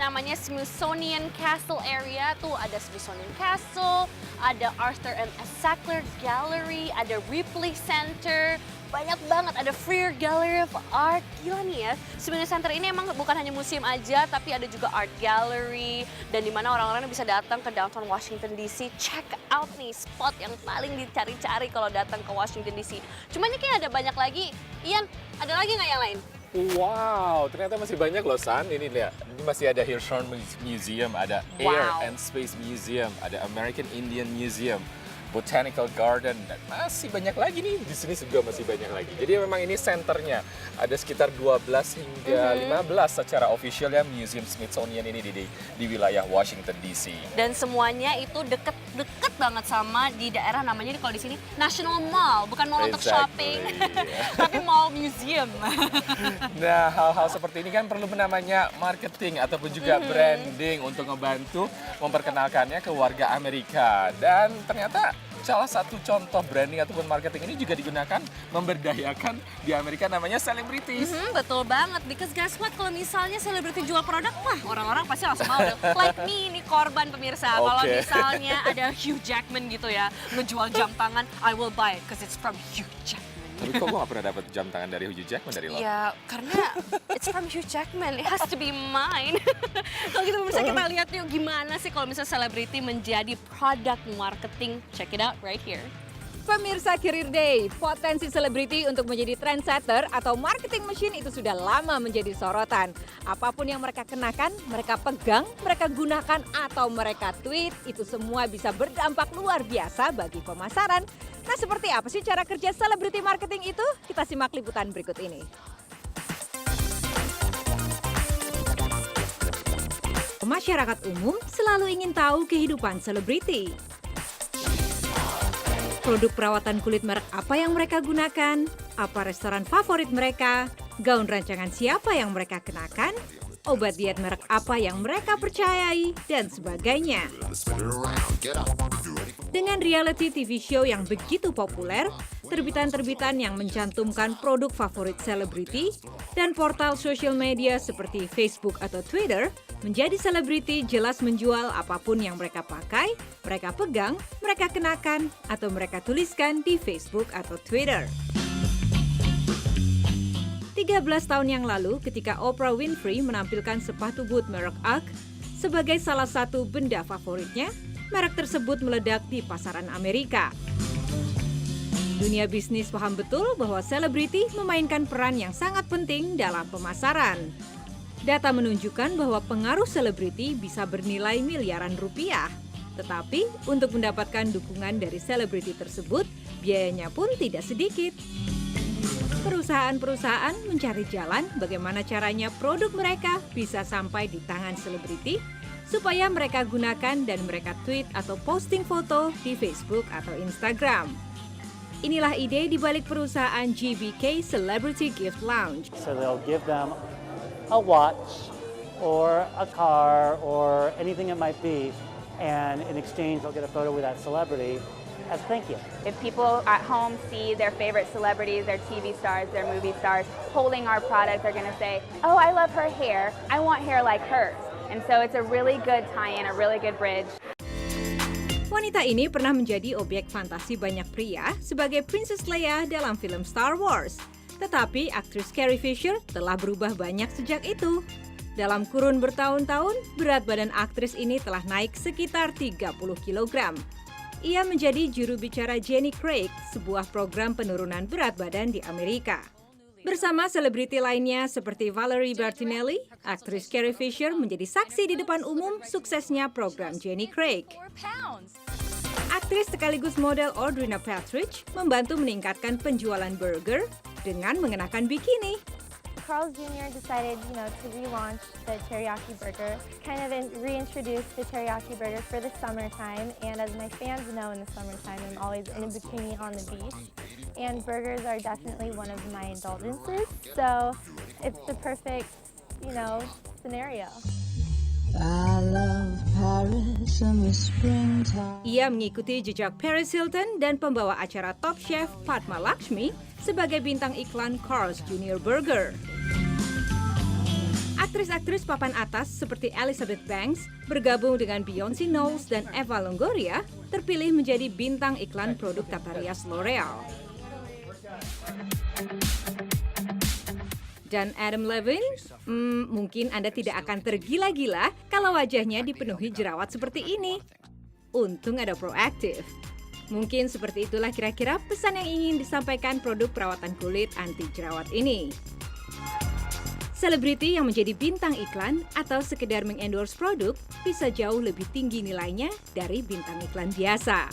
namanya Smithsonian Castle area. Tuh ada Smithsonian Castle, ada Arthur M. S. Sackler Gallery, ada Ripley Center. Banyak banget, ada Freer Gallery of Art. Gila nih ya, Smithsonian Center ini emang bukan hanya museum aja, tapi ada juga art gallery. Dan dimana orang-orang bisa datang ke downtown Washington DC. Check out nih spot yang paling dicari-cari kalau datang ke Washington DC. Cuman ini kayak ada banyak lagi. Ian, ada lagi nggak yang lain? Wow, ternyata masih banyak loh, San. Ini lihat, ini masih ada Hirshhorn Museum, ada Air and Space Museum, ada American Indian Museum, Botanical Garden, dan masih banyak lagi nih. Di sini juga masih banyak lagi. Jadi memang ini senternya. Ada sekitar 12 hingga 15 secara official ya Museum Smithsonian ini di wilayah Washington DC. Dan semuanya itu deket banget sama di daerah namanya kalau di sini National Mall, bukan mall untuk shopping, tapi mall museum. Nah, hal-hal seperti ini kan perlu namanya marketing ataupun juga branding untuk ngebantu memperkenalkannya ke warga Amerika. Dan ternyata salah satu contoh branding ataupun marketing ini juga digunakan memberdayakan di Amerika namanya celebrities. Betul banget, because guess what, kalau misalnya selebriti jual produk, wah orang-orang pasti langsung mau. Like me, ini korban pemirsa. Kalau misalnya ada Hugh Jackman gitu ya, ngejual jam tangan, I will buy it because it's from Hugh Jackman. Tapi kok gue gak pernah dapat jam tangan dari Hugh Jackman dari lo? Ya, karena it's from Hugh Jackman, it has to be mine. Kalau gitu bisa kita lihat yuk gimana sih kalau misalnya selebriti menjadi produk marketing. Check it out right here. Pemirsa Career Day, potensi selebriti untuk menjadi trendsetter atau marketing machine itu sudah lama menjadi sorotan. Apapun yang mereka kenakan, mereka pegang, mereka gunakan, atau mereka tweet, itu semua bisa berdampak luar biasa bagi pemasaran. Nah, seperti apa sih cara kerja selebriti marketing itu? Kita simak liputan berikut ini. Masyarakat umum selalu ingin tahu kehidupan selebriti. Produk perawatan kulit merek apa yang mereka gunakan, apa restoran favorit mereka, gaun rancangan siapa yang mereka kenakan, obat diet merek apa yang mereka percayai, dan sebagainya. Dengan reality TV show yang begitu populer, terbitan-terbitan yang mencantumkan produk favorit selebriti, dan portal sosial media seperti Facebook atau Twitter, menjadi selebriti jelas menjual apapun yang mereka pakai, mereka pegang, mereka kenakan, atau mereka tuliskan di Facebook atau Twitter. 13 tahun yang lalu ketika Oprah Winfrey menampilkan sepatu boot merek UGG sebagai salah satu benda favoritnya, merek tersebut meledak di pasaran Amerika. Dunia bisnis paham betul bahwa selebriti memainkan peran yang sangat penting dalam pemasaran. Data menunjukkan bahwa pengaruh selebriti bisa bernilai miliaran rupiah. Tetapi untuk mendapatkan dukungan dari selebriti tersebut, biayanya pun tidak sedikit. Perusahaan-perusahaan mencari jalan bagaimana caranya produk mereka bisa sampai di tangan selebriti, supaya mereka gunakan dan mereka tweet atau posting foto di Facebook atau Instagram. Inilah ide di balik perusahaan GBK Celebrity Gift Lounge. So they'll give them a watch or a car or anything it might be, and in exchange they'll get a photo with that celebrity as thank you. If people at home see their favorite celebrities, their TV stars, their movie stars, holding our product, they're going to say, oh, I love her hair. I want hair like hers. And so it's a really good tie-in, a really good bridge. Wanita ini pernah menjadi objek fantasi banyak pria sebagai Princess Leia dalam film Star Wars. Tetapi aktris Carrie Fisher telah berubah banyak sejak itu. Dalam kurun bertahun-tahun, berat badan aktris ini telah naik sekitar 30 kg. Ia menjadi juru bicara Jenny Craig, sebuah program penurunan berat badan di Amerika. Bersama selebriti lainnya seperti Valerie Bertinelli, aktris Carrie Fisher menjadi saksi di depan umum suksesnya program Jenny Craig. Aktris sekaligus model Audrina Patridge membantu meningkatkan penjualan burger dengan mengenakan bikini. Carl's Jr. decided, to relaunch the teriyaki burger, kind of reintroduce the teriyaki burger for the summertime. And as my fans know, in the summertime, I'm always in a bikini on the beach. And burgers are definitely one of my indulgences. So it's the perfect, scenario. Ia mengikuti jejak Paris Hilton dan pembawa acara Top Chef Padma Lakshmi sebagai bintang iklan Carl's Jr. Burger. Aktris-aktris papan atas seperti Elizabeth Banks bergabung dengan Beyoncé Knowles dan Eva Longoria terpilih menjadi bintang iklan produk tata rias L'Oreal. Dan Adam Levine, mungkin Anda tidak akan tergila-gila kalau wajahnya dipenuhi jerawat seperti ini. Untung ada Proactive. Mungkin seperti itulah kira-kira pesan yang ingin disampaikan produk perawatan kulit anti jerawat ini. Selebriti yang menjadi bintang iklan atau sekedar mengendorse produk bisa jauh lebih tinggi nilainya dari bintang iklan biasa.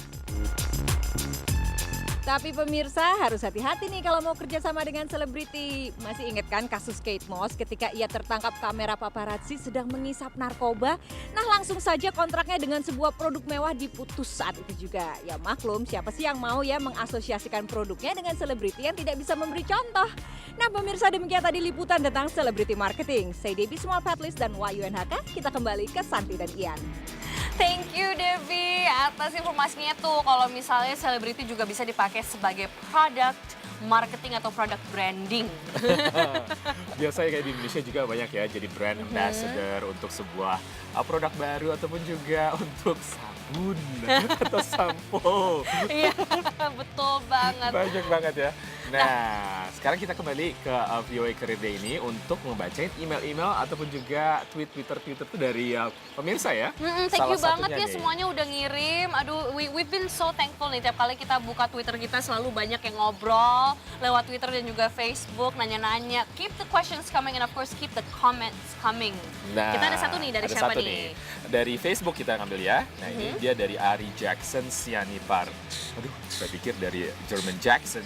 Tapi pemirsa harus hati-hati nih kalau mau kerja sama dengan selebriti. Masih ingat kan kasus Kate Moss ketika ia tertangkap kamera paparazzi sedang mengisap narkoba? Nah langsung saja kontraknya dengan sebuah produk mewah diputus saat itu juga. Ya maklum siapa sih yang mau ya mengasosiasikan produknya dengan selebriti yang tidak bisa memberi contoh. Nah pemirsa demikian tadi liputan tentang selebriti marketing. Saya Debbie Small Padlis dan Wahyu NHK. Kita kembali ke Santi dan Ian. Thank you Devi atas informasinya tuh kalau misalnya selebriti juga bisa dipakai sebagai product marketing atau product branding. Biasanya kayak di Indonesia juga banyak ya jadi brand ambassador untuk sebuah produk baru ataupun juga untuk sabun atau sampo. Iya betul banget. Banyak banget ya. Nah, sekarang kita kembali ke VOA Career Day ini untuk membacain email-email ataupun juga Twitter tuh dari pemirsa ya. Thank you banget ya nih. semuanya udah ngirim. Aduh, we've been so thankful nih tiap kali kita buka Twitter kita selalu banyak yang ngobrol lewat Twitter dan juga Facebook nanya-nanya. Keep the questions coming and of course keep the comments coming. Nah, kita ada satu nih dari siapa nih? Dari Facebook kita ngambil ya. Nah, ini dia dari Ari Jackson Sianipar. Aduh, saya pikir dari German Jackson.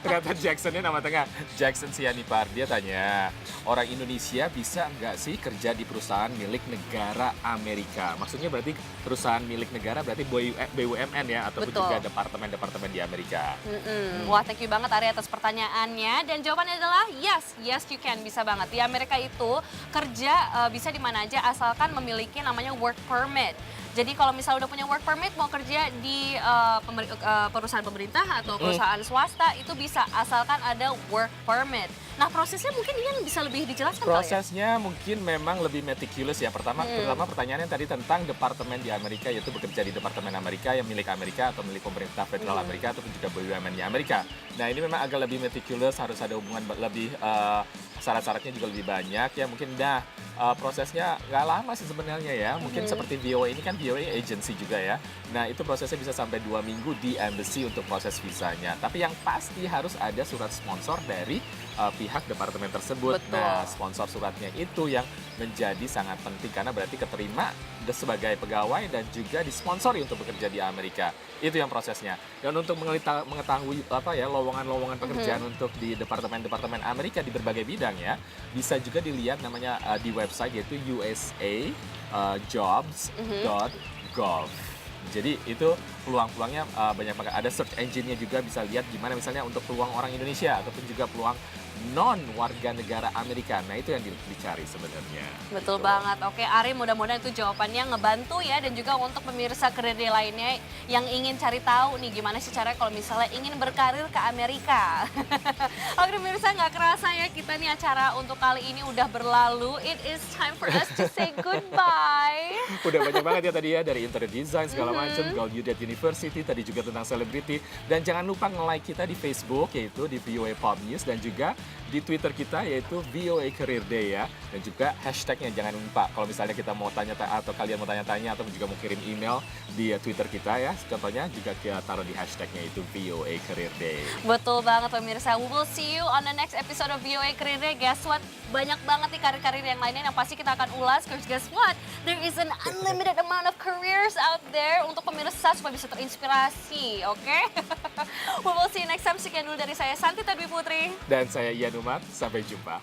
Ternyata Jacksonnya nama tengah, Jackson Sianipar. Dia tanya, orang Indonesia bisa nggak sih kerja di perusahaan milik negara Amerika? Maksudnya berarti perusahaan milik negara berarti BUMN ya, ataupun Betul. juga departemen-departemen di Amerika. Wah, thank you banget Ari atas pertanyaannya. Dan jawabannya adalah yes you can, bisa banget. Di Amerika itu kerja bisa di mana aja asalkan memiliki namanya work permit. Jadi kalau misalnya udah punya work permit mau kerja di perusahaan pemerintah atau perusahaan swasta itu bisa asalkan ada work permit. Nah prosesnya mungkin Ian bisa lebih dijelaskan kali ya? Prosesnya mungkin memang lebih meticulous ya. Pertama pertanyaannya tadi tentang departemen di Amerika, yaitu bekerja di departemen Amerika yang milik Amerika atau milik pemerintah federal Amerika ataupun juga BUMN-nya Amerika. Nah ini memang agak lebih meticulous, harus ada hubungan lebih syarat-syaratnya juga lebih banyak ya. Mungkin prosesnya nggak lama sih sebenarnya ya. Mungkin seperti VOA ini kan VOA agency juga ya. Nah itu prosesnya bisa sampai 2 minggu di embassy untuk proses visanya. Tapi yang pasti harus ada surat sponsor dari pihak departemen tersebut. Betul. Nah sponsor suratnya itu yang menjadi sangat penting karena berarti keterima sebagai pegawai dan juga disponsori untuk bekerja di Amerika. Itu yang prosesnya. Dan untuk mengetahui lowongan-lowongan pekerjaan untuk di departemen-departemen Amerika di berbagai bidang ya, bisa juga dilihat namanya di website yaitu usajobs.gov. Jadi itu peluang-peluangnya banyak banget. Ada search engine-nya juga bisa lihat gimana misalnya untuk peluang orang Indonesia ataupun juga peluang non warga negara Amerika. Nah itu yang dicari sebenarnya. Betul banget. Oke Ari, mudah-mudahan itu jawabannya ngebantu ya. Dan juga untuk pemirsa Career Day lainnya yang ingin cari tahu nih gimana sih caranya kalau misalnya ingin berkarir ke Amerika. Oke pemirsa, nggak kerasa ya kita nih acara untuk kali ini udah berlalu. It is time for us to say goodbye. Udah banyak banget ya tadi ya, dari interior design segala macam, Gallaudet University, tadi juga tentang selebriti. Dan jangan lupa nge-like kita di Facebook yaitu di VOA Pop News dan juga di Twitter kita yaitu VOA Career Day ya. Dan juga hashtagnya jangan lupa kalau misalnya kita mau tanya atau kalian mau tanya-tanya atau juga mau kirim email di Twitter kita ya. Contohnya juga kita taruh di hashtagnya itu VOA Career Day. Betul banget pemirsa. We will see you on the next episode of VOA Career Day. Guess what? Banyak banget nih karir-karir yang lainnya yang pasti kita akan ulas. Because guess what? There is an unlimited amount of careers out there untuk pemirsa supaya bisa terinspirasi. Oke? We will see you next time. Sekian dulu dari saya Santi Tadwi Putri. Dan saya Ian Umar, sampai jumpa.